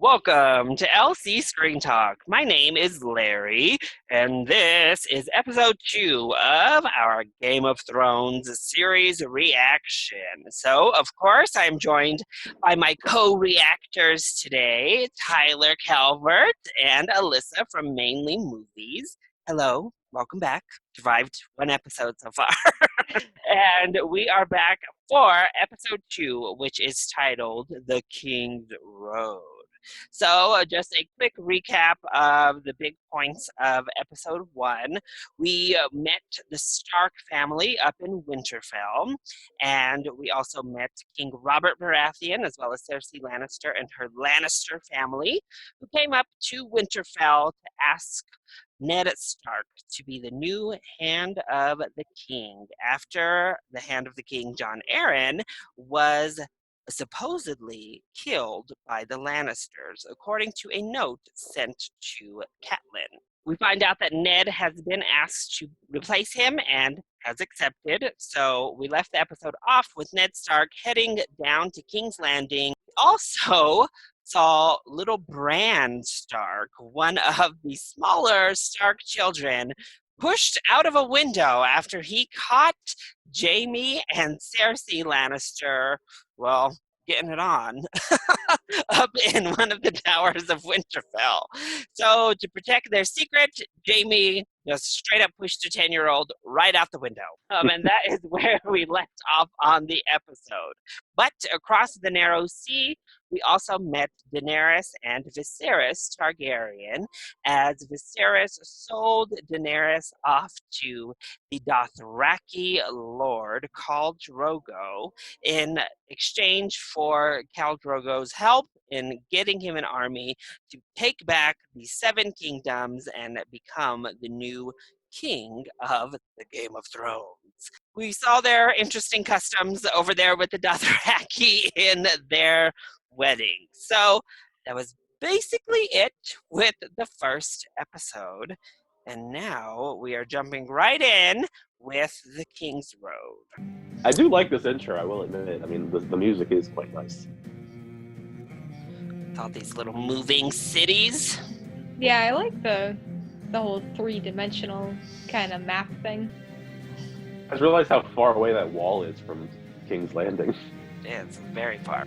Welcome to LC Screen Talk. My name is Larry, and this is episode 2 of our Game of Thrones series reaction. So, of course, I'm joined by my co-reactors today, Tyler Calvert and Alyssa from Mainely Movies. Hello, welcome back. Survived one episode so far. And we are back for episode 2, which is titled The King's Road. So, just a quick recap of the big points of episode 1. We met the Stark family up in Winterfell, and we also met King Robert Baratheon, as well as Cersei Lannister and her Lannister family, who came up to Winterfell to ask Ned Stark to be the new Hand of the King after the Hand of the King, Jon Arryn, was supposedly killed by the Lannisters, according to a note sent to Catelyn. We find out that Ned has been asked to replace him and has accepted, so we left the episode off with Ned Stark heading down to King's Landing. Also saw little Bran Stark, one of the smaller Stark children, pushed out of a window after he caught Jaime and Cersei Lannister, well, getting it on, up in one of the towers of Winterfell. So to protect their secret, Jaime just straight up pushed a 10-year-old right out the window. And that is where we left off on the episode. But across the Narrow Sea, we also met Daenerys and Viserys Targaryen, as Viserys sold Daenerys off to the Dothraki lord Khal Drogo in exchange for Khal Drogo's help in getting him an army to take back the Seven Kingdoms and become the new king of the Game of Thrones. We saw their interesting customs over there with the Dothraki in their wedding. So that was basically it with the first episode. And now we are jumping right in with The King's Road. I do like this intro, I will admit. I mean, the music is quite nice. With all these little moving cities. Yeah, I like the whole three-dimensional kind of map thing. I just realized how far away that wall is from King's Landing. Yeah, it's very far.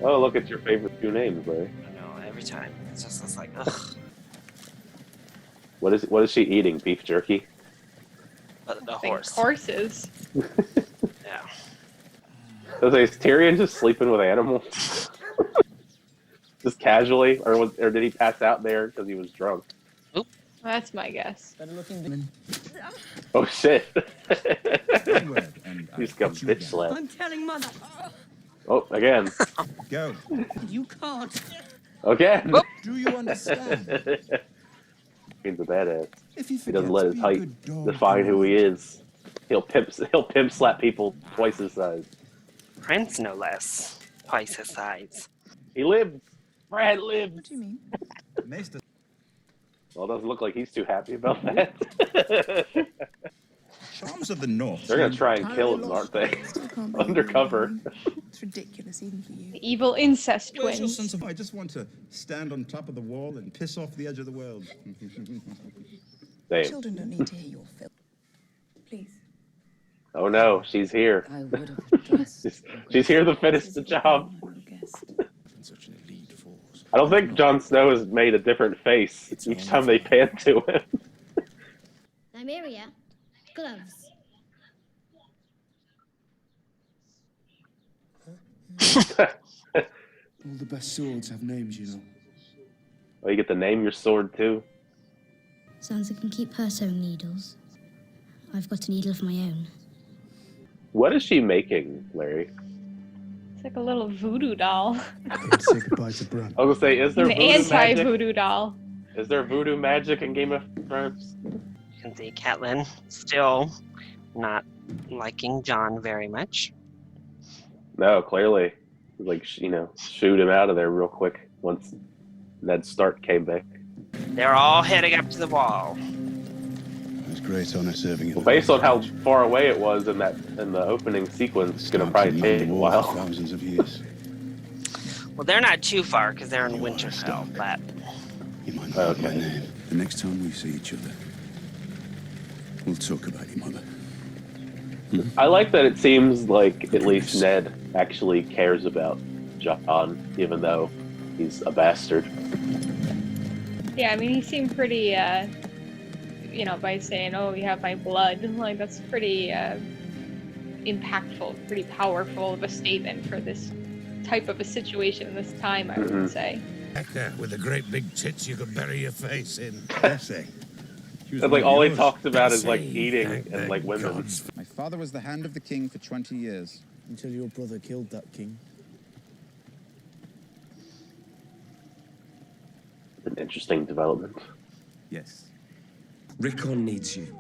Oh, look, it's your favorite two names, Larry. I know, every time. It's like, ugh. What is she eating? Beef jerky? The horse. Horses. Yeah. Is Tyrion just sleeping with animals? Just casually? Or did he pass out there because he was drunk? That's my guess. Oh, shit. He's got bitch slap. I'm telling Mother. Oh, again. Go. You can't. Again. Do you understand? He's a badass. If he doesn't let his height define who he is. He'll pimp slap people twice his size. Prince, no less. Twice his size. He lived. Brad lived. What do you mean? Maester. Well, it doesn't look like he's too happy about that. Charms of the North. They're gonna try and kill him, aren't they? Undercover. It's ridiculous, even for you. The evil incest Where's your twins. sense of... I just want to stand on top of the wall and piss off the edge of the world. Damn. Children don't need to hear your filth. Please. Oh no, she's here. I would have just... She's here to finish the job. Such an elite force. I don't think Jon Snow has made a different face each time they pan to him. Nymeria, gloves. All the best swords have names, you know. Oh, you get to name your sword too? Sansa can keep her sewing needles. I've got a needle of my own. What is she making, Larry? It's like a little voodoo doll. Say goodbye to Bran. I was gonna say, is there An voodoo magic? anti-voodoo doll. Is there voodoo magic in Game of Thrones? You can see Catelyn still not liking Jon very much. No, clearly. Like, shoot him out of there real quick once Ned Stark came back. They're all heading up to the wall. It's great honor serving you. Well, based on how far away it was in the opening sequence, it's gonna probably take a while. Thousands of years. Well, they're not too far because they're in Winterfell, but You might not know my Okay. name. The next time we see each other, we'll talk about your mother. I like that it seems like at least Ned actually cares about John, even though he's a bastard. Yeah, I mean, he seemed pretty, you know, by saying, "Oh, you have my blood." Like, that's pretty impactful, pretty powerful of a statement for this type of a situation in this time, I would say. There with the great big tits you could bury your face in. Bessie. She was And one like of all he yours. talks about is like Say eating thank and the like women. gods. My father was the hand of the king for 20 years. Until your brother killed that king. An interesting development. Yes. Rickon needs you.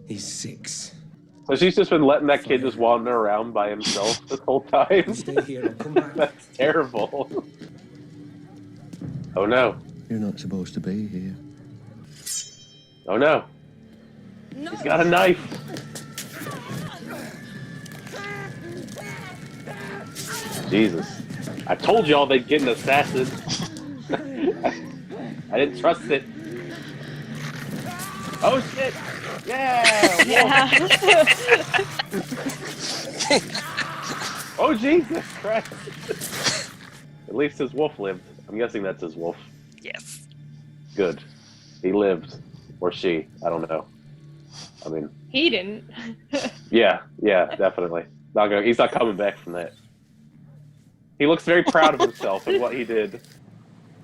He's 6. So she's just been letting that kid just wander around by himself this whole time. Stay here, I'll come back. That's terrible. Oh no. You're not supposed to be here. Oh no. He's got a knife. Jesus. I told y'all they'd get an assassin. I didn't trust it. Oh shit! Yeah! Yeah. Oh Jesus Christ! At least his wolf lived. I'm guessing that's his wolf. yes. Good. He lived. Or she. I don't know. I mean, He didn't. yeah, definitely. He's not coming back from that. He looks very proud of himself and what he did.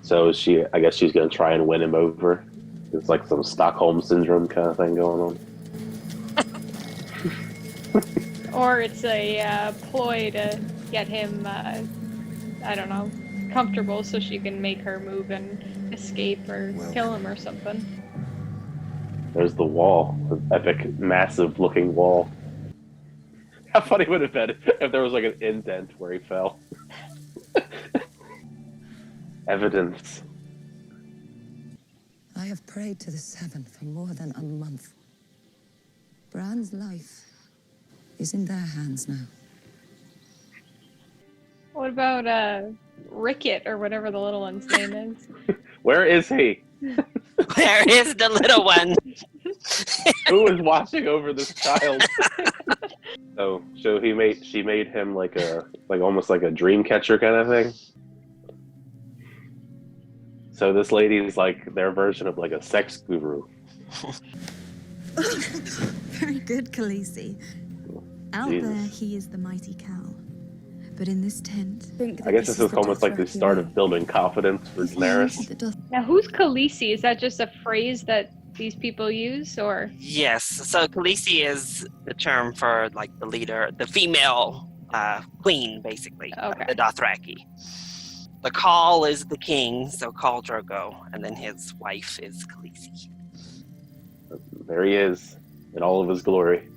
So I guess she's gonna try and win him over. It's like some Stockholm syndrome kind of thing going on. Or it's a ploy to get him, I don't know, comfortable so she can make her move and escape or kill him or something. There's the wall, the epic, massive-looking wall. How funny would it have been if there was like an indent where he fell? Evidence. I have prayed to the Seven for more than a month. Bran's life is in their hands now. What about Ricket or whatever the little one's name is? Where is he? Where is the little one? Who is watching over this child? So she made him like almost like a dream catcher kind of thing. So this lady is like their version of like a sex guru. Very good, Khaleesi. Out Jesus. there, he is the mighty cow. But in this tent, I guess this is almost like the start of building confidence for Daenerys. Now, who's Khaleesi? Is that just a phrase that these people use, or? Yes. So Khaleesi is the term for like the leader, the female queen, basically. Okay. The Dothraki. The Khal is the king, so Khal Drogo, and then his wife is Khaleesi. There he is, in all of his glory.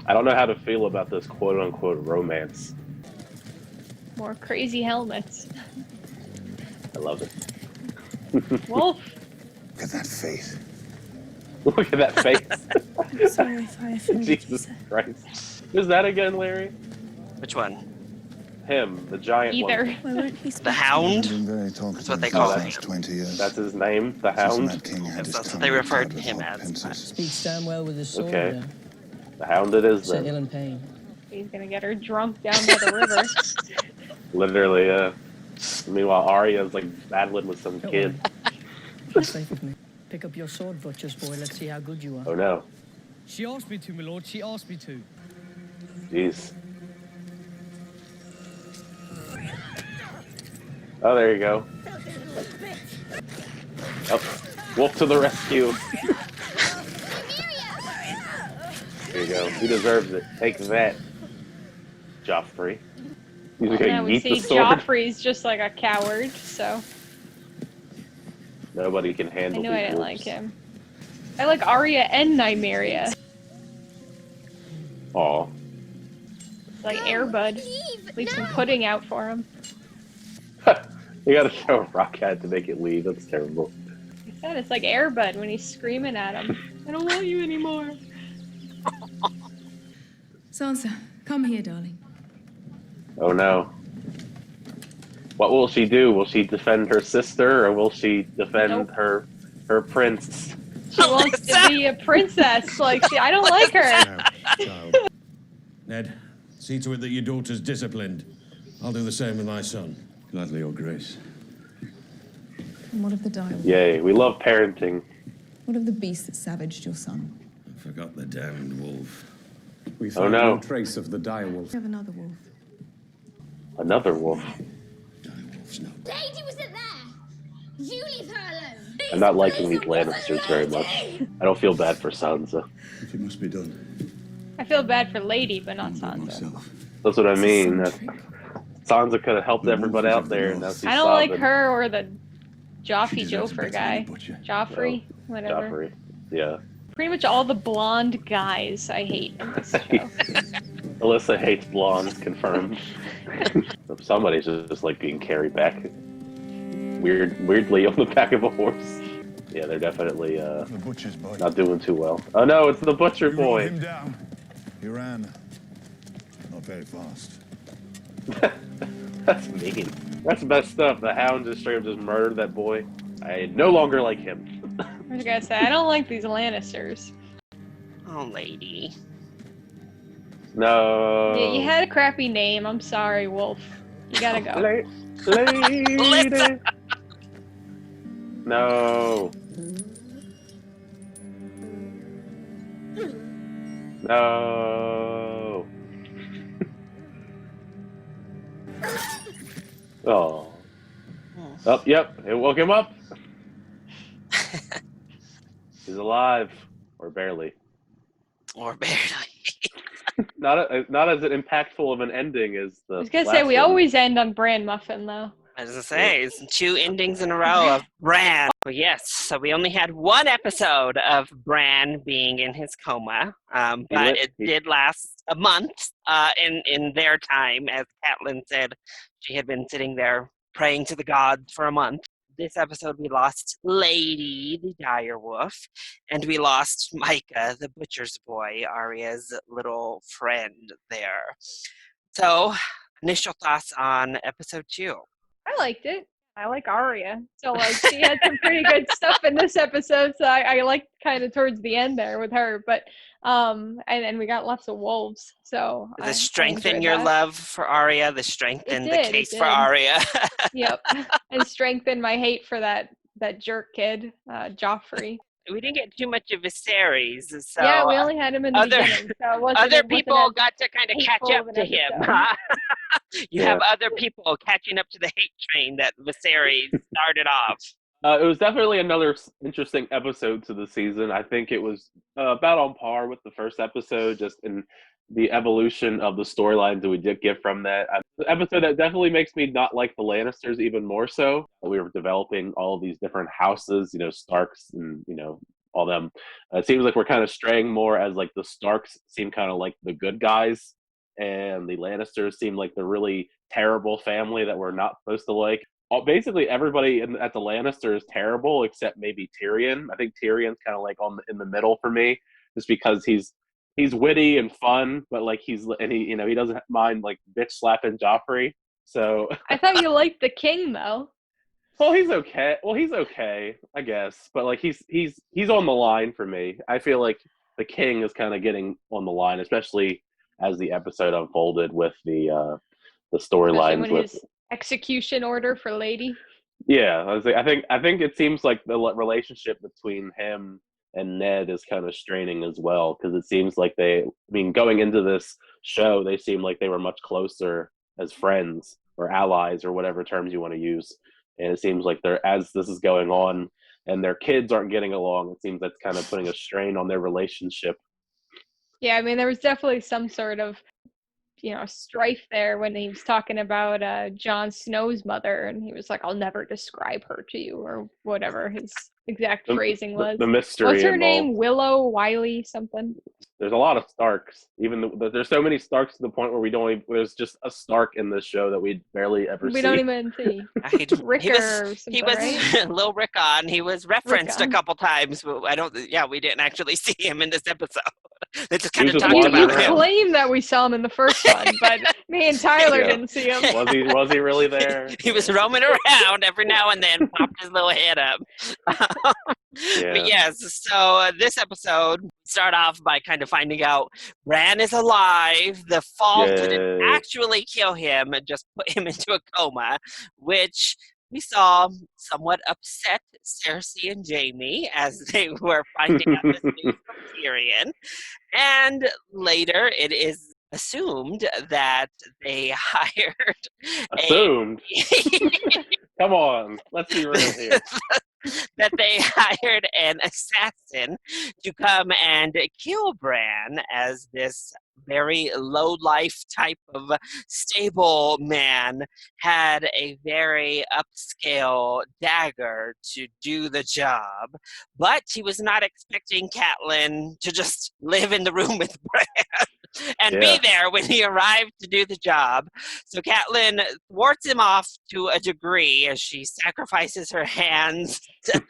I don't know how to feel about this quote-unquote romance. More crazy helmets. I love it. Wolf. Look at that face. Look at that face. I'm sorry if I offended you, Jesus sir. Christ. Who's that again, Larry? Which one? Him, the giant Either. one. Why won't he The speak? Hound? Been very talkative That's what they for call the him. last 20 years. That's his name, the Since the Hound. Mad King had his That's what tongue they referred tied to with him hot as. pincers. Speaks Stanwell with his sword. Okay. The Hound it is Sir then. Ill and Pain. He's gonna get her drunk down by the river. Literally, meanwhile, Arya's like battling with some Don't kid. Keep safe with me. Pick up your sword, Butcher's boy. Let's see how good you are. Oh no. She asked me to, my lord. She asked me to. Jeez. Oh, there you go. Oh, Wolf to the rescue. There you go. He deserves it. Take that, Joffrey. He's Now gonna we eat the see sword. Joffrey's just like a coward, so Nobody can I handle knew these I didn't wolves. like him. I like Arya and Nymeria. Aw. Like Airbud. Leave some pudding out for him. You gotta show a rock cat to make it leave. That's terrible. Like I said, it's like Airbud when he's screaming at him. I don't want you anymore. Sansa, come here, darling. Oh no. What will she do? Will she defend her sister, or will she defend her prince? She wants to be a princess. Like, see, I don't like her. Now, child. Ned, see to it that your daughter's disciplined. I'll do the same with my son. Gladly, Your Grace. And what of the dire? Yay, we love parenting. What of the beast that savaged your son? I forgot the damned wolf. We Oh found no. no trace of the dire wolf. We have another wolf. Another wolf. Direwolves, no. Lady wasn't there! You leave her alone! I'm not liking these Lannisters very much. I don't feel bad for Sansa. If it must be done, I feel bad for Lady, but not I'll do it Sansa. myself. That's what I mean. It's a sun trick. Sansa could have helped everybody out there, and now she's I don't like sobbing. her or the Joffrey She deserves Joffrey better than guy. a butcher. Joffrey, whatever. Joffrey. Yeah. Pretty much all the blonde guys I hate in this show. Alyssa hates blondes, confirmed. Somebody's just like being carried back weirdly on the back of a horse. Yeah, they're definitely The butcher's boy. not doing too well. Oh no, it's the butcher You rode boy. him down. He ran. Not very fast. That's mean. That's messed up. The hound just straight up just murdered that boy. I no longer like him. I was gonna say, I don't like these Lannisters. Oh, Lady. No. Yeah, you had a crappy name. I'm sorry, Wolf. You gotta go. Lady. No. No. Oh. Oh, yep. It woke him up. He's alive, or barely. Or barely. Not as impactful of an ending as the. I was gonna say, we last one. always end on Bran Muffin, though. As I say, it's 2 endings in a row of Bran. But yes, so we only had 1 episode of Bran being in his coma, but it did last a month in their time, as Catelyn said. She had been sitting there praying to the gods for a month. This episode, we lost Lady, the direwolf, and we lost Micah, the butcher's boy, Arya's little friend there. So, initial thoughts on episode 2. I liked it. I like Arya. So, like, she had some pretty good stuff in this episode, so I liked kind of towards the end there with her. But, and we got lots of wolves, so Does it strengthen enjoyed your that. love for Arya? Does strengthen the did, it case for did. Arya? Yep. And strengthened my hate for that jerk kid, Joffrey. We didn't get too much of Viserys, so Yeah, we only had him in the beginning, so it wasn't other it wasn't people as got to kind of catch hateful up of to an him. episode. You have other people catching up to the hate train that Viserys started off. It was definitely another interesting episode to the season. I think it was about on par with the first episode, just in the evolution of the storylines that we did get from that. The episode that definitely makes me not like the Lannisters even more so. We were developing all of these different houses, Starks and, all them. It seems like we're kind of straying more as like the Starks seem kind of like the good guys, and the Lannisters seem like the really terrible family that we're not supposed to like. Basically, everybody at the Lannister is terrible except maybe Tyrion. I think Tyrion's kind of like in the middle for me, just because he's witty and fun, but like he doesn't mind like bitch slapping Joffrey. So I thought you liked the king, though. well, he's okay, I guess, but like he's on the line for me. I feel like the king is kind of getting on the line, especially as the episode unfolded with the storylines with his execution order for Lady. Yeah, I think it seems like the relationship between him and Ned is kind of straining as well, because it seems like going into this show, they seem like they were much closer as friends or allies or whatever terms you want to use. And it seems like as this is going on and their kids aren't getting along, it seems that's kind of putting a strain on their relationship. Yeah, I mean, there was definitely some sort of, strife there when he was talking about Jon Snow's mother, and he was like, "I'll never describe her to you," or whatever his exact phrasing was. The mystery What's her involved. name? Willow Wiley something. There's a lot of Starks. There's so many Starks to the point where there's just a Stark in this show that we barely ever see. We don't even see. Ricker or something, right? Lil Rickon. He was referenced Rickon. a couple times, but we didn't actually see him in this episode. They just kind He of was just talked wandering about You him. claim that we saw him in the first one, but me and Tyler Yeah. didn't see him. Was he really there? He was roaming around every now and then, popped his little head up. But yes, so this episode start off by kind of finding out Bran is alive. The fall didn't actually kill him, and just put him into a coma, which we saw somewhat upset Cersei and Jaime as they were finding out this news from Tyrion. And later it is assumed that they hired Assumed? Come on, let's be real here. that they hired an assassin to come and kill Bran, as this very low life type of stable man had a very upscale dagger to do the job. But he was not expecting Catelyn to just live in the room with Bran and be there when he arrived to do the job. So Catelyn thwarts him off to a degree as she sacrifices her hands to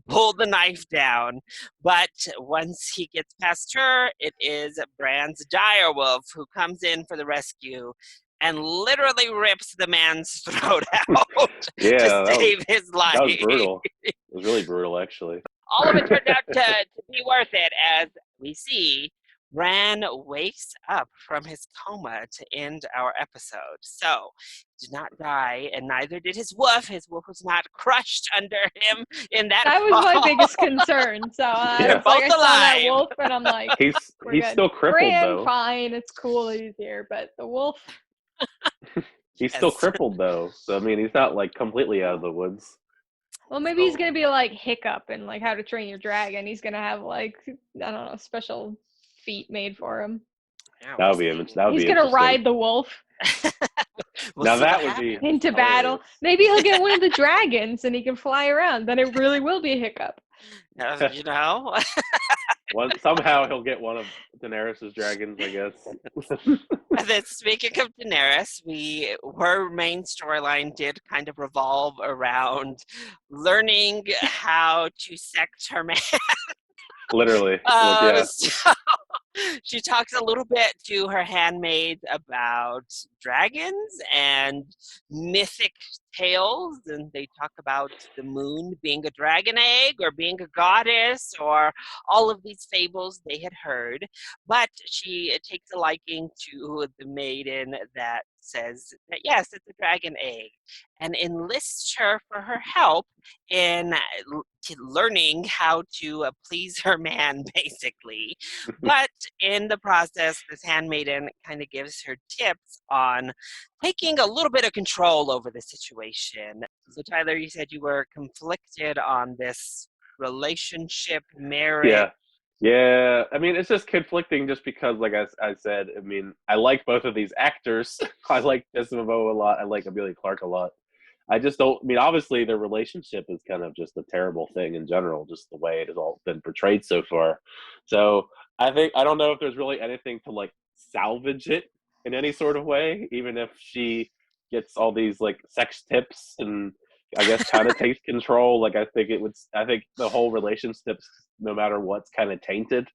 pull the knife down. But once he gets past her, it is Bran's direwolf who comes in for the rescue and literally rips the man's throat out to save his life. That was brutal. It was really brutal, actually. All of it turned out to be worth it, as we see Bran wakes up from his coma to end our episode. So, he did not die, and neither did his wolf. His wolf was not crushed under him in that That was my biggest concern. So I was like, I saw that wolf, and I'm like, he's still crippled, Bran, though. fine, it's cool that he's here, but the wolf. He's still crippled, though. So, I mean, he's not, like, completely out of the woods. Well, maybe he's gonna be like Hiccup in like How to Train Your Dragon. He's gonna have like, I don't know, special feet made for him. That would be He's gonna ride the wolf now that would be into battle. Maybe he'll get one of the dragons and he can fly around. Then it really will be Hiccup. You know. Somehow he'll get one of Daenerys' dragons, I guess. And then speaking of Daenerys, her main storyline did kind of revolve around learning how to sex her man. Literally. So she talks a little bit to her handmaids about dragons and mythic tales, and they talk about the moon being a dragon egg or being a goddess or all of these fables they had heard. But she takes a liking to the maiden that says that yes, it's a dragon egg, and enlists her for her help in learning how to please her man, basically. But in the process, this handmaiden kind of gives her tips on taking a little bit of control over the situation. So Tyler, you said you were conflicted on this relationship, marriage. Yeah. I mean, it's just conflicting just because, like I said, I mean, I like both of these actors. I like Desmond a lot. I like Amelia Clark a lot. I just don't, I mean, obviously their relationship is kind of just a terrible thing in general, just the way it has all been portrayed so far. So I don't know if there's really anything to like salvage it in any sort of way, even if she gets all these like sex tips and I guess kind of takes control. Like I think the whole relationship, no matter what's kind of tainted,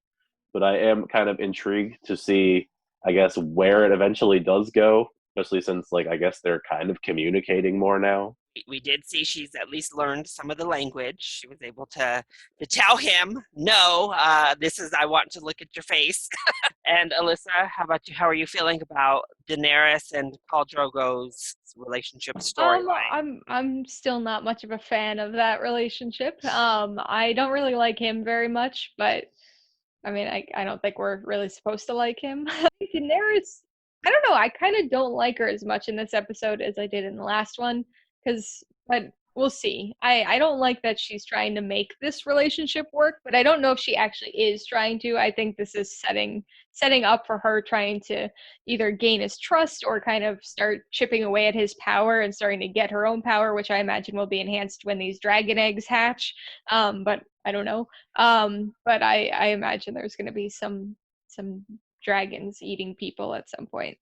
but I am kind of intrigued to see, I guess, where it eventually does go. Especially since, like, I guess they're kind of communicating more now. We did see she's at least learned some of the language. She was able to tell him, no, this is, I want to look at your face. And Alyssa, how about you? How are you feeling about Daenerys and Khal Drogo's relationship storyline? I'm still not much of a fan of that relationship. I don't really like him very much, but I mean, I don't think we're really supposed to like him. Daenerys, I don't know. I kind of don't like her as much in this episode as I did in the last one, but we'll see. I don't like that she's trying to make this relationship work, but I don't know if she actually is trying to. I think this is setting up for her trying to either gain his trust or kind of start chipping away at his power and starting to get her own power, which I imagine will be enhanced when these dragon eggs hatch. But I don't know. But I imagine there's going to be some some dragons eating people at some point.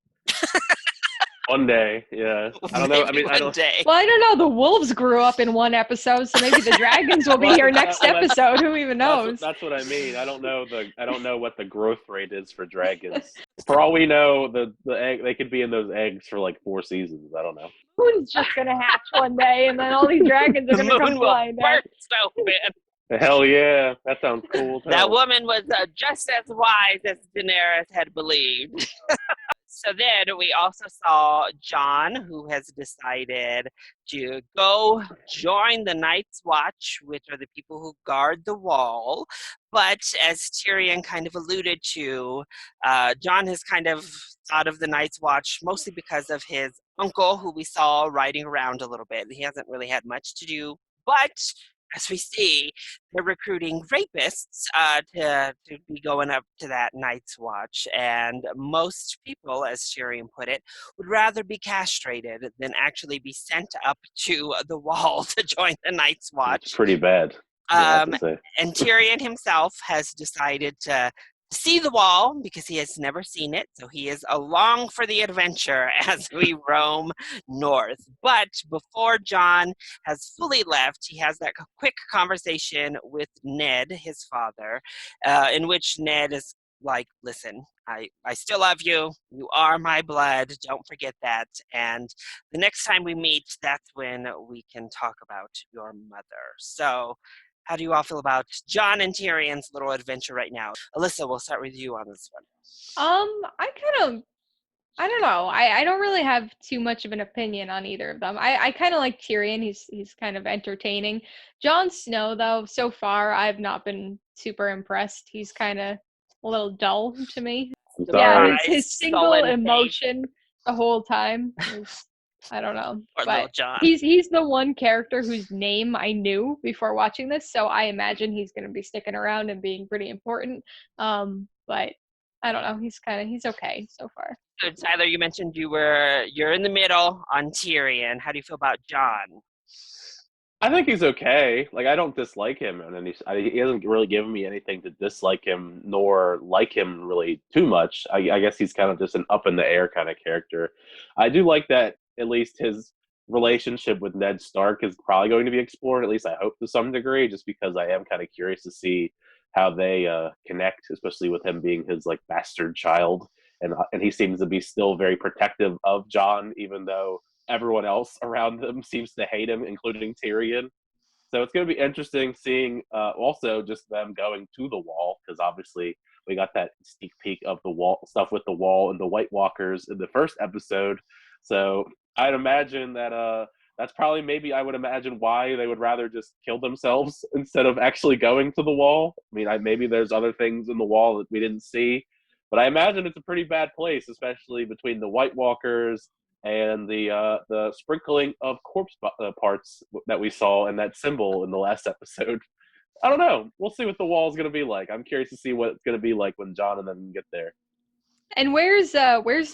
One day, yeah. I don't know. I Maybe mean, I one don't. day. Well, I don't know. The wolves grew up in one episode, so maybe the dragons will be here next episode. Who even knows? That's what I mean. I don't know what the growth rate is for dragons. For all we know, the egg they could be in those eggs for like 4 seasons. I don't know. Moon's just gonna hatch one day, and then all these dragons are The gonna come moon will flying down. burst open. Hell yeah, that sounds cool. That woman was just as wise as Daenerys had believed. So then we also saw Jon, who has decided to go join the Night's Watch, which are the people who guard the wall. But as Tyrion kind of alluded to, Jon has kind of thought of the Night's Watch mostly because of his uncle, who we saw riding around a little bit. He hasn't really had much to do, but as we see, they're recruiting rapists to be going up to that Night's Watch. And most people, as Tyrion put it, would rather be castrated than actually be sent up to the wall to join the Night's Watch. It's pretty bad. And Tyrion himself has decided to see the wall because he has never seen it, so he is along for the adventure as we roam north. But before Jon has fully left, he has that quick conversation with Ned, his father, in which Ned is like, listen, I still love you. You are my blood. Don't forget that. And the next time we meet, that's when we can talk about your mother. So how do you all feel about Jon and Tyrion's little adventure right now? Alyssa, we'll start with you on this one. I don't know. I don't really have too much of an opinion on either of them. I kind of like Tyrion. He's kind of entertaining. Jon Snow, though, so far I've not been super impressed. He's kind of a little dull to me. Yeah, his single emotion the whole time is, I don't know. But he's the one character whose name I knew before watching this, so I imagine he's going to be sticking around and being pretty important. But I don't know. He's okay so far. So Tyler, you mentioned you're in the middle on Tyrion. How do you feel about Jon? I think he's okay. Like, I don't dislike him, and he hasn't really given me anything to dislike him nor like him really too much. I guess he's kind of just an up in the air kind of character. I do like that at least his relationship with Ned Stark is probably going to be explored. At least I hope to some degree, just because I am kind of curious to see how they connect, especially with him being his like bastard child, and he seems to be still very protective of Jon, even though everyone else around them seems to hate him, including Tyrion. So it's going to be interesting seeing also just them going to the wall, because obviously we got that sneak peek of the wall stuff with the wall and the White Walkers in the first episode. So I'd imagine that that's probably maybe I would imagine why they would rather just kill themselves instead of actually going to the wall. I mean, maybe there's other things in the wall that we didn't see, but I imagine it's a pretty bad place, especially between the White Walkers and the sprinkling of corpse parts that we saw and that symbol in the last episode. I don't know. We'll see what the wall is going to be like. I'm curious to see what it's going to be like when Jon and them get there. And where's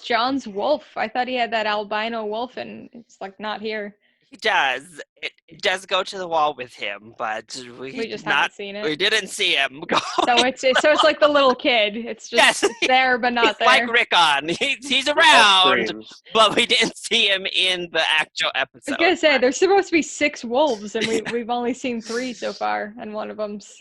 Jon's wolf? I thought he had that albino wolf, and it's like not here. He does. It does go to the wall with him, but we just haven't seen it. We didn't see him go. So it's like the little kid. It's just it's there but not there. Like Rickon. He's around, but we didn't see him in the actual episode. I was gonna say there's supposed to be 6 wolves, and we've only seen 3 so far, and one of them's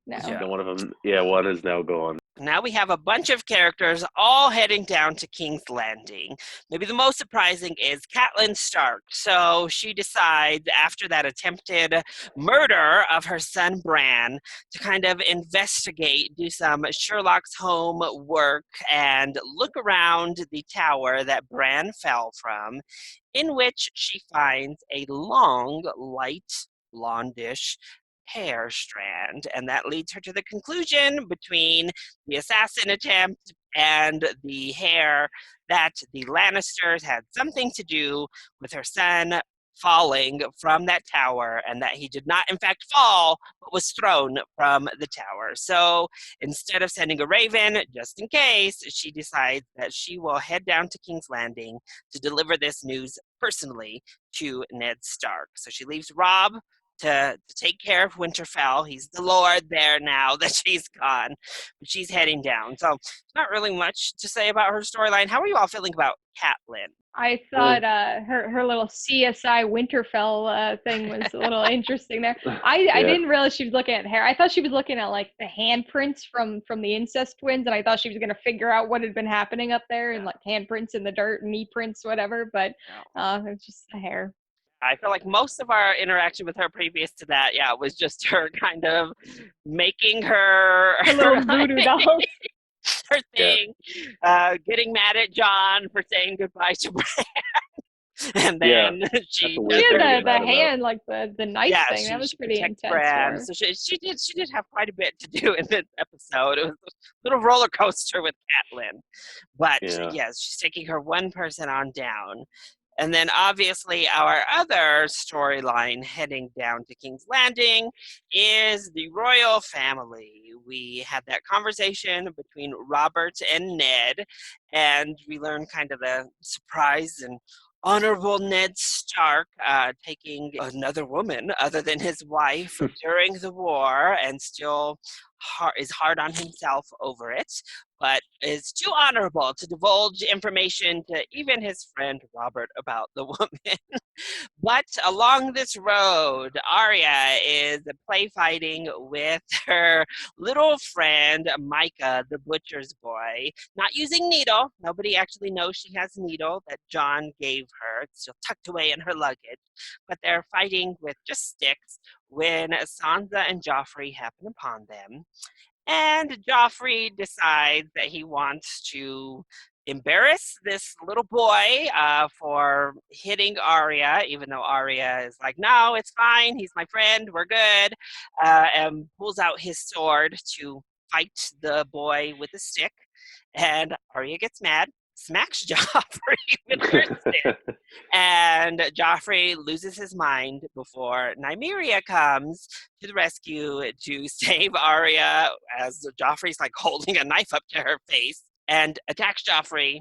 now. Yeah. One of them, one is now gone. Now we have a bunch of characters all heading down to King's Landing. Maybe the most surprising is Catelyn Stark. So she decides, after that attempted murder of her son Bran, to kind of investigate, do some Sherlock's Holmes work, and look around the tower that Bran fell from, in which she finds a long, light, blondish hair strand, and that leads her to the conclusion between the assassin attempt and the hair that the Lannisters had something to do with her son falling from that tower, and that he did not in fact fall but was thrown from the tower. So instead of sending a raven just in case, she decides that she will head down to King's Landing to deliver this news personally to Ned Stark. So she leaves Robb to take care of Winterfell. He's the lord there now that she's gone. But she's heading down. So not really much to say about her storyline. How are you all feeling about Catelyn? I thought her little CSI Winterfell thing was a little interesting there. I didn't realize she was looking at hair. I thought she was looking at like the handprints from the incest twins, and I thought she was gonna figure out what had been happening up there and like handprints in the dirt, knee prints, whatever. But it's just the hair. I feel like most of our interaction with her previous to that, was just her kind of making her little voodoo dolls. Her thing, getting mad at John for saying goodbye to Bran, and then she had the hand, like the knife thing. That was pretty intense. Bran. So she did have quite a bit to do in this episode. It was a little roller coaster with Catelyn, but yes, she's taking her one person on down. And then obviously our other storyline heading down to King's Landing is the royal family. We had that conversation between Robert and Ned, and we learned kind of the surprise and honorable Ned Stark taking another woman other than his wife during the war, and still is hard on himself over it, but is too honorable to divulge information to even his friend Robert about the woman. But along this road, Arya is play fighting with her little friend Micah, the butcher's boy, not using needle. Nobody actually knows she has a needle that John gave her. It's still tucked away in her luggage. But they're fighting with just sticks when Sansa and Joffrey happen upon them. And Joffrey decides that he wants to embarrass this little boy for hitting Arya, even though Arya is like, no, it's fine. He's my friend. We're good. And pulls out his sword to fight the boy with a stick. And Arya gets mad, smacks Joffrey with her stick. And Joffrey loses his mind before Nymeria comes to the rescue to save Arya as Joffrey's like holding a knife up to her face and attacks Joffrey.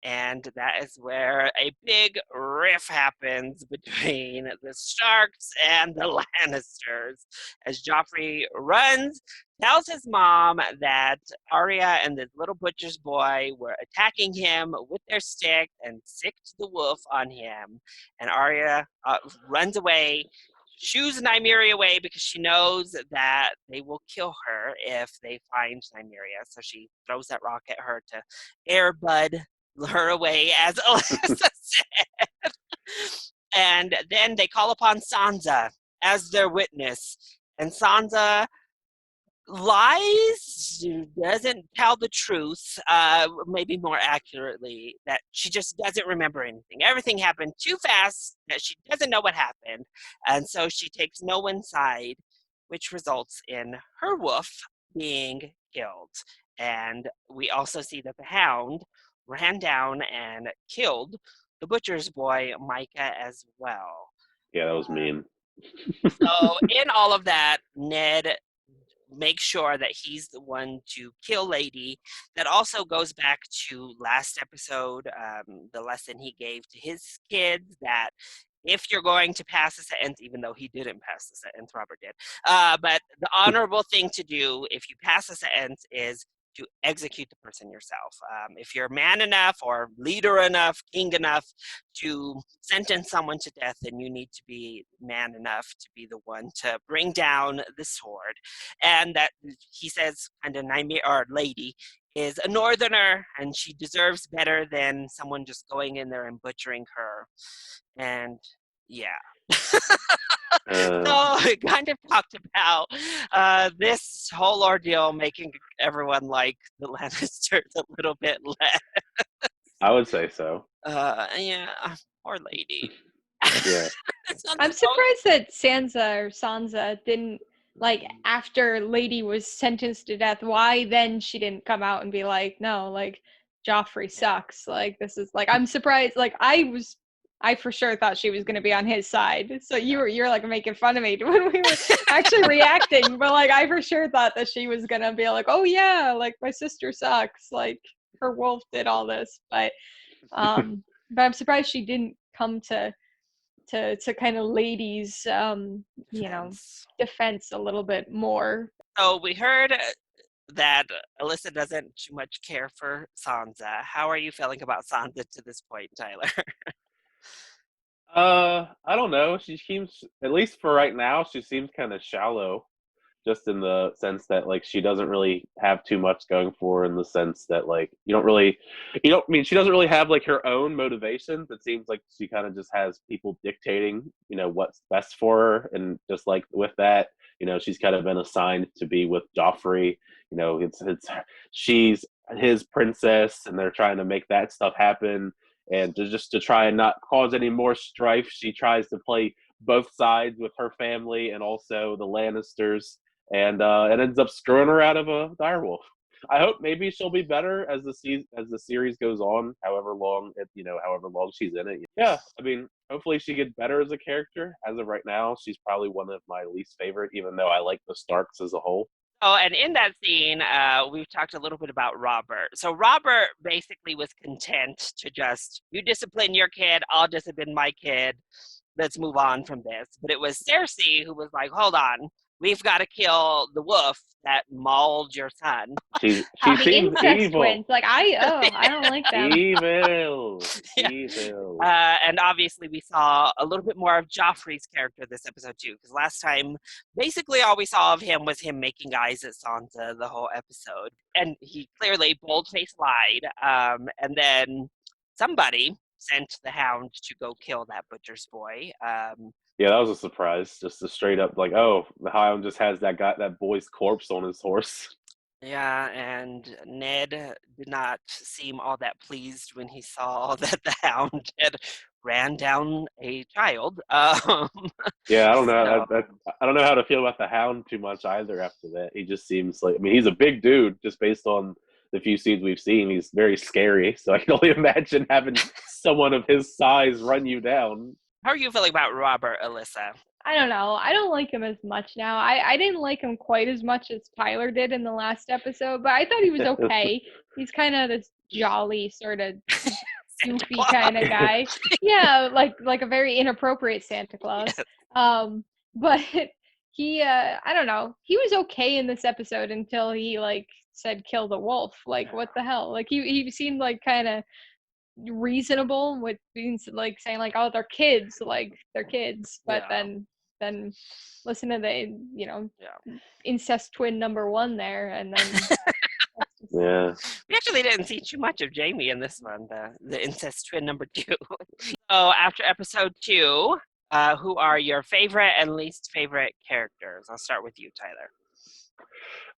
And that is where a big riff happens between the Starks and the Lannisters as Joffrey runs, tells his mom that Arya and this little butcher's boy were attacking him with their stick and sicked the wolf on him. And Arya runs away, shoos Nymeria away because she knows that they will kill her if they find Nymeria. So she throws that rock at her to airbud her away, as Alyssa said. And then they call upon Sansa as their witness. And Sansa lies, doesn't tell the truth, maybe more accurately, that she just doesn't remember anything. Everything happened too fast that she doesn't know what happened. And so she takes no one's side, which results in her wolf being killed. And we also see that the hound ran down and killed the butcher's boy, Micah, as well. Yeah, that was mean. So in all of that, Ned makes sure that he's the one to kill Lady. That also goes back to last episode, the lesson he gave to his kids, that if you're going to pass a sentence, even though he didn't pass the sentence, Robert did, but the honorable thing to do if you pass a sentence is to execute the person yourself. If you're man enough or leader enough, king enough to sentence someone to death, then you need to be man enough to be the one to bring down the sword. And that, he says, kind of Nymeria, or Lady, is a northerner, and she deserves better than someone just going in there and butchering her. And yeah. So it kind of talked about this whole ordeal making everyone like the Lannisters a little bit less. I would say so. Yeah, poor Lady. Yeah. I'm surprised that Sansa didn't, like, after Lady was sentenced to death, why then she didn't come out and be like, no, like, Joffrey sucks. Like, this is, like, I'm surprised. Like, I for sure thought she was going to be on his side. So you're like making fun of me when we were actually reacting. But like, I for sure thought that she was going to be like, oh yeah, like my sister sucks. Like her wolf did all this. But I'm surprised she didn't come to to kind of ladies defense a little bit more. So we heard that Alyssa doesn't too much care for Sansa. How are you feeling about Sansa to this point, Tyler? I don't know. She seems, at least for right now, she seems kind of shallow, just in the sense that like she doesn't really have too much going for her, in the sense that like I mean, she doesn't really have like her own motivations. It seems like she kind of just has people dictating, what's best for her, and just like with that, she's kind of been assigned to be with Joffrey. It's she's his princess, and they're trying to make that stuff happen. And just to try and not cause any more strife, she tries to play both sides with her family and also the Lannisters, and it ends up screwing her out of a direwolf. I hope maybe she'll be better as the series goes on, however long she's in it. Yeah, I mean, hopefully she gets better as a character. As of right now, she's probably one of my least favorite, even though I like the Starks as a whole. Oh, and in that scene, we've talked a little bit about Robert. So Robert basically was content to just, you discipline your kid, I'll discipline my kid. Let's move on from this. But it was Cersei who was like, hold on, we've got to kill the wolf that mauled your son. She The seems incest evil. twins. Like I don't like them. Evil. Yeah. Evil. And obviously we saw a little bit more of Joffrey's character this episode too, because last time, basically all we saw of him was him making eyes at Sansa the whole episode. And he clearly bold-faced lied. And then somebody sent the Hound to go kill that butcher's boy. Yeah, that was a surprise. Just a straight up like, oh, the Hound just has that boy's corpse on his horse. Yeah, and Ned did not seem all that pleased when he saw that the Hound had ran down a child. Yeah, I don't know. So, I don't know how to feel about the Hound too much either after that. He just seems like, I mean, he's a big dude just based on the few scenes we've seen. He's very scary. So I can only imagine having someone of his size run you down. how are you feeling about Robert, Alyssa? I don't know. I don't like him as much now. I didn't like him quite as much as Tyler did in the last episode, but I thought he was okay. He's kind of this jolly, sort of goofy kind of guy. Yeah, like a very inappropriate Santa Claus. But he I don't know. He was okay in this episode until he like said kill the wolf. Like what the hell? Like he seemed like kind of reasonable with being like saying like, oh, they're kids, like they're kids, but then listen to the incest twin number one there, and then Yeah. We actually didn't see too much of Jamie in this one, the incest twin number 2. So after episode 2, who are your favorite and least favorite characters? I'll start with you, Tyler.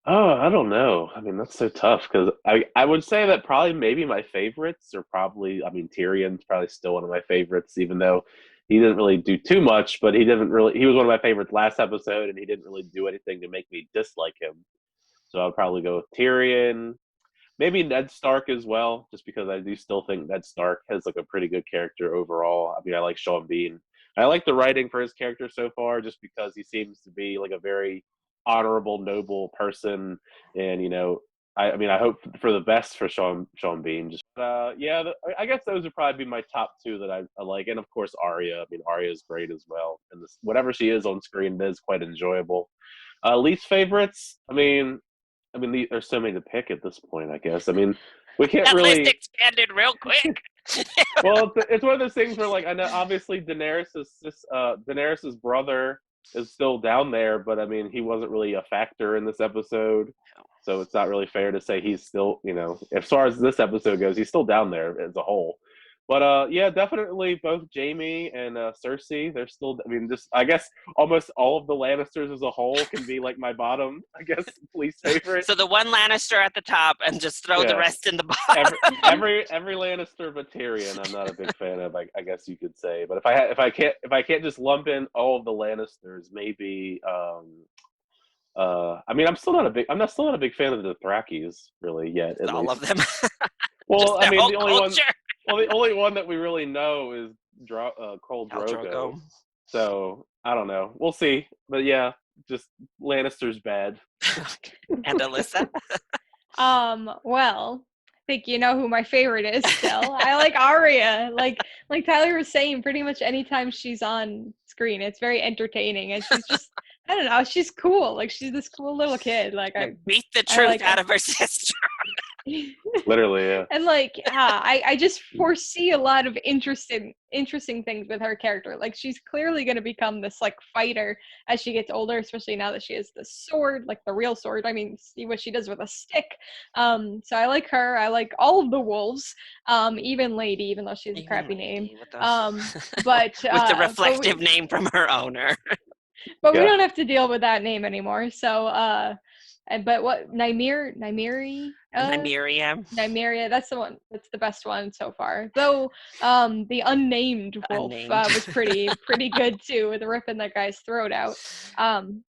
Oh, I don't know. I mean, that's so tough because I would say that probably maybe my favorites are probably, I mean, Tyrion's probably still one of my favorites, even though he didn't really do too much, but he was one of my favorites last episode, and he didn't really do anything to make me dislike him. So I'll probably go with Tyrion. Maybe Ned Stark as well, just because I do still think Ned Stark has like a pretty good character overall. I mean, I like Sean Bean. I like the writing for his character so far, just because he seems to be like a very honorable, noble person, and I mean, I hope for the best for Sean Bean. Just I guess those would probably be my top 2 that I like, and of course Arya. I mean, Arya is great as well, and whatever she is on screen is quite enjoyable. Least favorites, I mean, there's so many to pick at this point. I guess. I mean, we can't that really. list expanded real quick. Well, it's one of those things where, like, I know obviously Daenerys's brother is still down there, but I mean, he wasn't really a factor in this episode, so it's not really fair to say he's still, as far as this episode goes, he's still down there as a whole. But yeah, definitely both Jamie and Cersei. They're still. I mean, just I guess almost all of the Lannisters as a whole can be like my bottom. I guess least favorite. So the one Lannister at the top, and just throw the rest in the bottom. Every Lannister but Tyrion, I'm not a big fan of. I guess you could say. But if I can't just lump in all of the Lannisters, maybe. I mean, I'm still not a big fan of the Dothrakis really yet. At all least. of them. Well, I mean, the only one that we really know is Khal Drogo. So I don't know. We'll see. But yeah, just Lannister's bad. And Alyssa. Well, think you know who my favorite is still. I like Arya. Like Tyler was saying, pretty much anytime she's on screen, it's very entertaining, and she's just I don't know, she's cool. Like she's this cool little kid. Like You beat the I truth like out her. of her sister. Literally, yeah. And like I just foresee a lot of interesting things with her character. Like she's clearly going to become this like fighter as she gets older, especially now that she has the sword, like the real sword. I mean, see what she does with a stick. So I like her. I like all of the wolves, even Lady, even though she has a crappy name. With the, But with the reflective name from her owner. but we Yeah. don't have to deal with that name anymore. So but what Nymeria? Nymeria. Nymeria, that's the one. That's the best one so far. Though the unnamed wolf Unnamed. was pretty good too, with ripping that guy's throat out.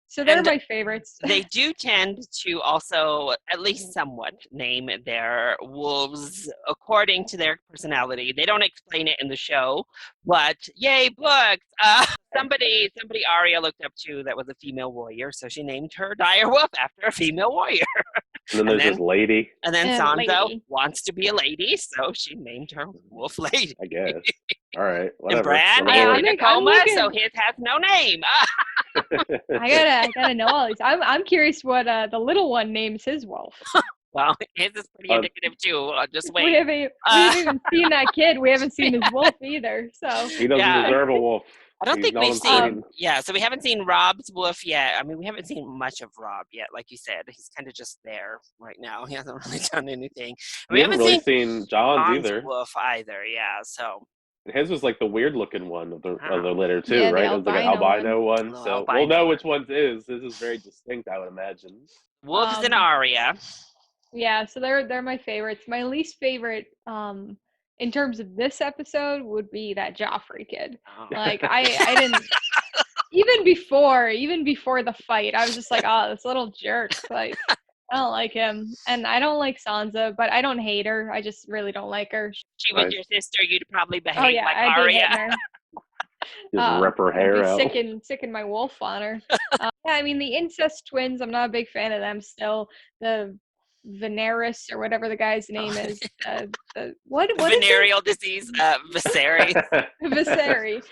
So they're And my favorites. they do tend to also, at least somewhat, name their wolves according to their personality. They don't explain it in the show, but yay, books! Somebody Arya looked up to that was a female warrior, so she named her direwolf after a female warrior. And then there's this lady, And then And Sansa lady. wants to be a lady, so she named her Wolf Lady. I guess. All right, And whatever. Bran Yeah, is in a I'm coma, looking- so his has no name. I gotta know all these. I'm curious what the little one names his wolf. Well, his is pretty indicative too. Just wait. We haven't even seen that kid. We haven't seen his wolf either. So He doesn't Yeah. deserve a wolf. I don't He's think not we've on seen. screen. Yeah, so we haven't seen Rob's wolf yet. I mean, we haven't seen much of Rob yet. Like you said, he's kind of just there right now. He hasn't really done anything. We haven't really seen John's either. wolf either. Yeah, so His was like the weird looking one of the litter too, Yeah, the right? It was like an albino one. Little So albino we'll know one. which one's is. This is very distinct, I would imagine. wolves and Arya. yeah, so they're my favorites. My least favorite, in terms of this episode, would be that Joffrey kid. Like I didn't even before the fight, I was just like, oh, this little jerk. Like I don't like him, and I don't like Sansa, but I don't hate her. I just really don't like her. She was your sister. You'd probably behave Oh yeah, like I'd be Arya. hitting her. Just rip her hair I'd out. be sicking my wolf on her. Yeah, I mean the incest twins. I'm not a big fan of them still. The Veneris or whatever the guy's name is. The what is it? Venereal disease, Viserys. Viserys.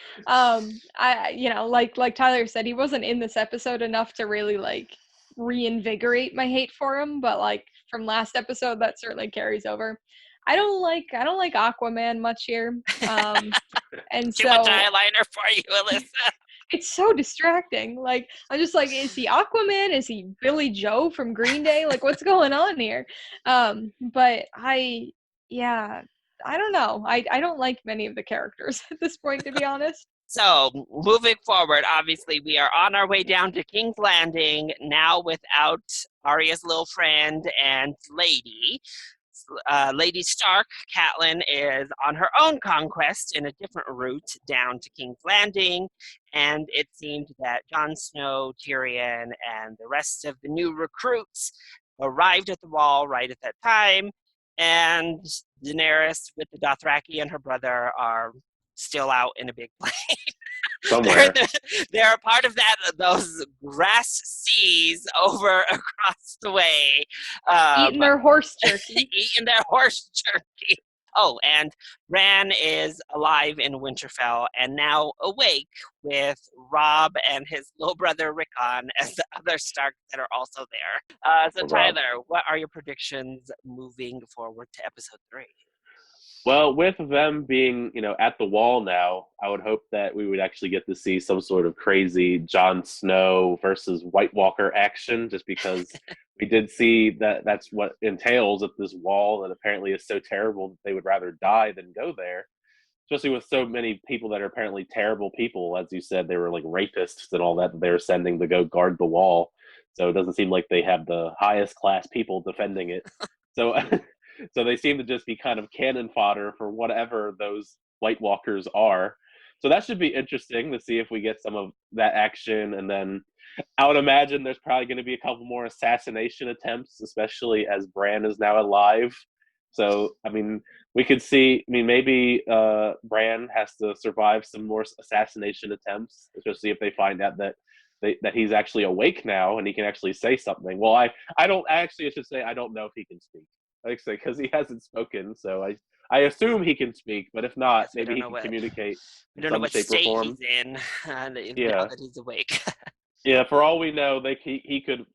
I like Tyler said, he wasn't in this episode enough to really like reinvigorate my hate for him, but like from last episode that certainly carries over. I don't like Aquaman much here. And Too so much eyeliner for you, Alyssa. it's so distracting. Like I'm just like, is he Aquaman? Is he Billy Joe from Green Day? Like what's going on here? But I don't know. I don't like many of the characters at this point, to be honest. So, moving forward, obviously, we are on our way down to King's Landing, now without Arya's little friend and Lady. Lady Stark, Catelyn, is on her own conquest in a different route down to King's Landing, and it seemed that Jon Snow, Tyrion, and the rest of the new recruits arrived at the wall right at that time, and Daenerys with the Dothraki and her brother are still out in a big plane. Somewhere. They're a part of those grass seas over across the way. Eating their horse jerky. Eating their horse jerky. Oh, and Bran is alive in Winterfell and now awake with Robb and his little brother Rickon as the other Starks that are also there. So Tyler, what are your predictions moving forward to episode 3? Well, with them being, at the wall now, I would hope that we would actually get to see some sort of crazy Jon Snow versus White Walker action, just because we did see that that's what entails at this wall that apparently is so terrible that they would rather die than go there, especially with so many people that are apparently terrible people. As you said, they were like rapists and all that they were sending to go guard the wall. So it doesn't seem like they have the highest class people defending it. So... So they seem to just be kind of cannon fodder for whatever those White Walkers are. So that should be interesting to see if we get some of that action. And then I would imagine there's probably going to be a couple more assassination attempts, especially as Bran is now alive. So, I mean, we could see, maybe Bran has to survive some more assassination attempts, especially if they find out that he's actually awake now and he can actually say something. Well, I should say I don't know if he can speak. like I say, because he hasn't spoken. So I assume he can speak, but if not, Yes, we maybe don't he know can what communicate we in don't know some what shape or state form. he's in now Yeah, that he's awake. yeah. For all we know, he could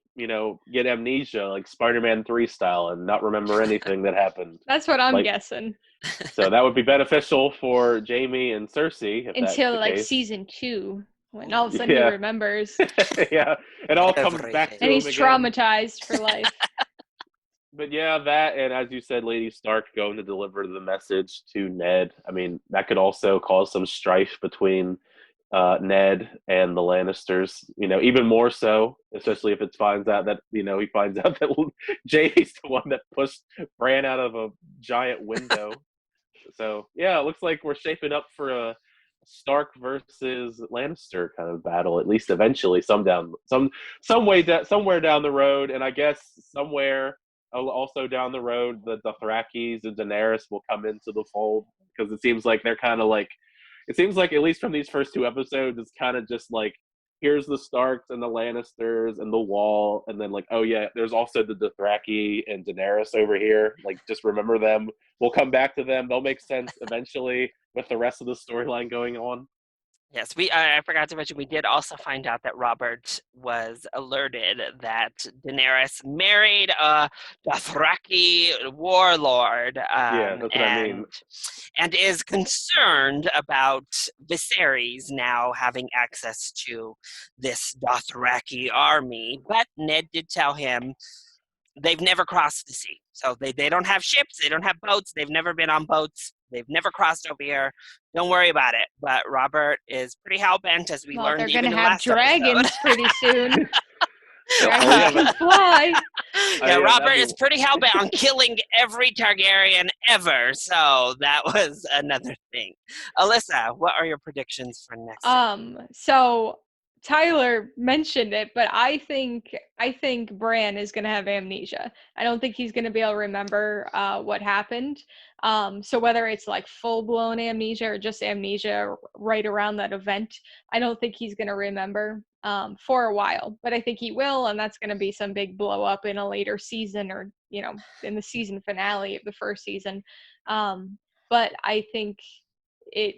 get amnesia like Spider-Man 3 style and not remember anything that happened. That's what I'm Like guessing. so that would be beneficial for Jamie and Cersei if that's Until the like case. season 2, when all of a sudden he Yeah, remembers yeah. It all comes back Everything. to and him he's again. traumatized for life. But yeah, that and as you said, Lady Stark going to deliver the message to Ned. I mean, that could also cause some strife between Ned and the Lannisters. Even more so, especially if it finds out that he finds out that Jaime's the one that pushed Bran out of a giant window. So yeah, it looks like we're shaping up for a Stark versus Lannister kind of battle. At least eventually, some way somewhere down the road, and I guess somewhere also down the road, the Dothrakis and Daenerys will come into the fold because it seems like they're kind of like. It seems like at least from these first 2 episodes, it's kind of just like here's the Starks and the Lannisters and the Wall, and then like, oh yeah, there's also the Dothraki and Daenerys over here. Like, just remember them. We'll come back to them. They'll make sense eventually with the rest of the storyline going on. Yes, I forgot to mention we did also find out that Robert was alerted that Daenerys married a Dothraki warlord, Yeah, that's what I mean. and is concerned about Viserys now having access to this Dothraki army. But Ned did tell him they've never crossed the sea. So they don't have ships, they don't have boats, they've never been on boats, they've never crossed over here. Don't worry about it. But Robert is pretty hell-bent, as we Well, learned they're even gonna in have last dragons episode. pretty soon. Oh, Dragons can fly. Yeah, Robert that'd is pretty hell-bent on killing every Targaryen ever. So that was another thing. Alyssa, what are your predictions for next? So Tyler mentioned it, but I think Bran is gonna have amnesia. I don't think he's gonna be able to remember what happened. So whether it's like full-blown amnesia or just amnesia right around that event, I don't think he's gonna remember for a while. But I think he will, and that's gonna be some big blow up in a later season, or in the season finale of the first season. But I think it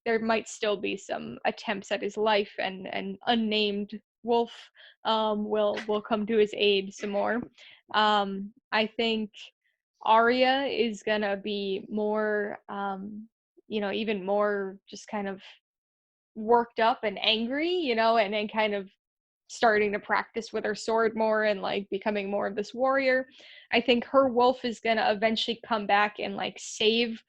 there might still be some attempts at his life, and an unnamed wolf will come to his aid some more. I think Arya is gonna be more even more just kind of worked up and angry, and kind of starting to practice with her sword more and like becoming more of this warrior. I think her wolf is gonna eventually come back and like save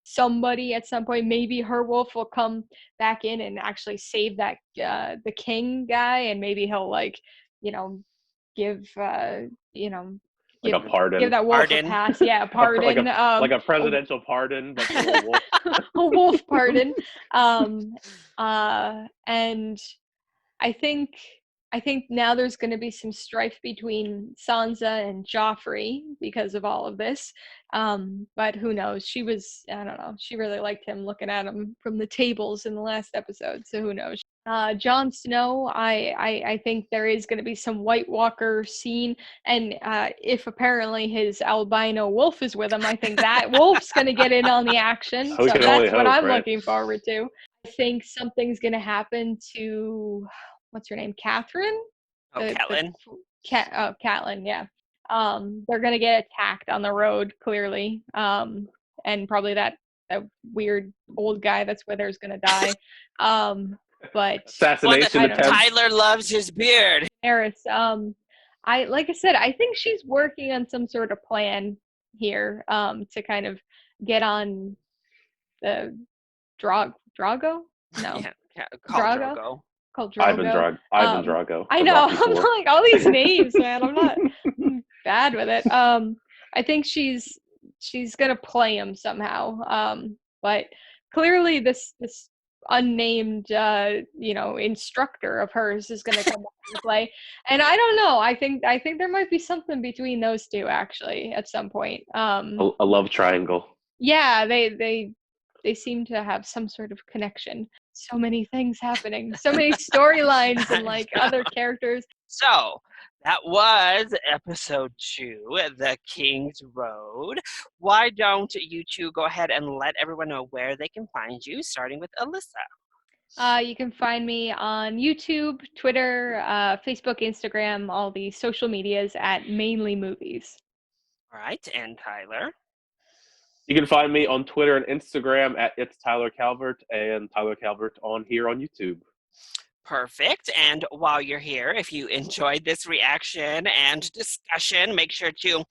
somebody at some point. Maybe her wolf will come back in and actually save that the king guy, and maybe he'll like give like a give pardon. that wolf a Pardon. pass. Yeah, a pardon. like a presidential pardon, but for a wolf. A wolf pardon. And I think now there's going to be some strife between Sansa and Joffrey because of all of this. But who knows? I don't know. She really liked him looking at him from the tables in the last episode. So who knows? Jon Snow, I think there is going to be some White Walker scene, and if apparently his albino wolf is with him, I think that wolf's going to get in on the action. We So can only that's what hope, I'm right? looking forward to. I think something's going to happen to what's her name, Catherine? Oh, Catelyn? Catelyn, yeah. They're gonna get attacked on the road, clearly. And probably that weird old guy that's with her is gonna die. But Assassination attempt. Tyler loves his beard. Eris, like I said, I think she's working on some sort of plan here, to kind of get on the Drago? No. Yeah, called Drago? Drogo. Called Drogo. Ivan Drago. I from know. Rocky I'm IV. like, all these names, man. I'm bad with it. I think she's gonna play him somehow. But clearly this unnamed instructor of hers is gonna come back into play. And I don't know. I think there might be something between those two actually at some point. A love triangle. Yeah, they seem to have some sort of connection. So many things happening, so many storylines and like other characters. So That was episode 2, The King's Road. Why don't you two go ahead and let everyone know where they can find you, starting with Alyssa? You can find me on YouTube, Twitter, Facebook, Instagram, all the social medias at Mainly Movies. All right, and Tyler? You can find me on Twitter and Instagram at It's Tyler Calvert and Tyler Calvert on here on YouTube. Perfect. And while you're here, if you enjoyed this reaction and discussion, make sure to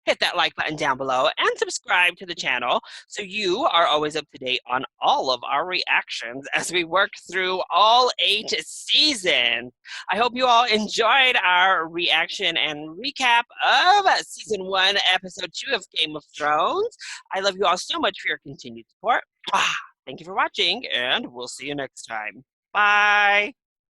hit that like button down below and subscribe to the channel so you are always up to date on all of our reactions as we work through all 8 seasons. I hope you all enjoyed our reaction and recap of season 1, episode 2 of Game of Thrones. I love you all so much for your continued support. Thank you for watching, and we'll see you next time. Bye.